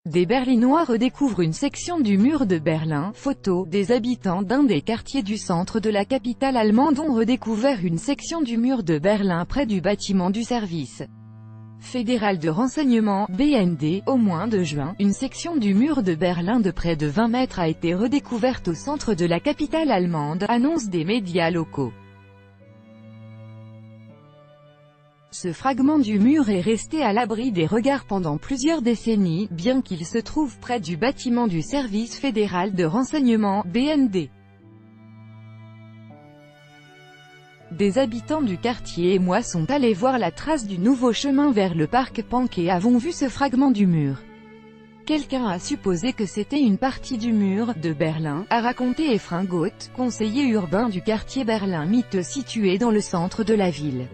Des Berlinois redécouvrent une section du mur de Berlin. Photo. Des habitants d'un des quartiers du centre de la capitale allemande ont redécouvert une section du mur de Berlin près du bâtiment du service fédéral de renseignement, BND. Au mois de juin, une section du mur de Berlin de près de 20 mètres a été redécouverte au centre de la capitale allemande, annoncent des médias locaux. Ce fragment du mur est resté à l'abri des regards pendant plusieurs décennies, bien qu'il se trouve près du bâtiment du service fédéral de renseignement, BND. Des habitants du quartier et moi sont allés voir la trace du nouveau chemin vers le parc Pank et avons vu ce fragment du mur. Quelqu'un a supposé que c'était une partie du mur de Berlin, a raconté Efrain Goth, conseiller urbain du quartier Berlin-Mitte situé dans le centre de la ville.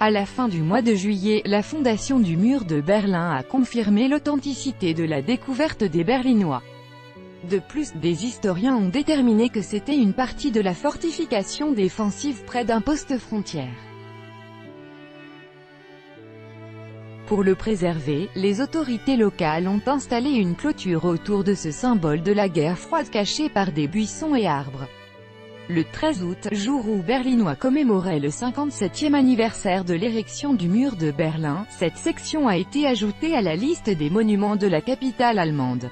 À la fin du mois de juillet, la fondation du mur de Berlin a confirmé l'authenticité de la découverte des Berlinois. De plus, des historiens ont déterminé que c'était une partie de la fortification défensive près d'un poste frontière. Pour le préserver, les autorités locales ont installé une clôture autour de ce symbole de la guerre froide cachée par des buissons et arbres. Le 13 août, jour où Berlinois commémorait le 57e anniversaire de l'érection du mur de Berlin, cette section a été ajoutée à la liste des monuments de la capitale allemande.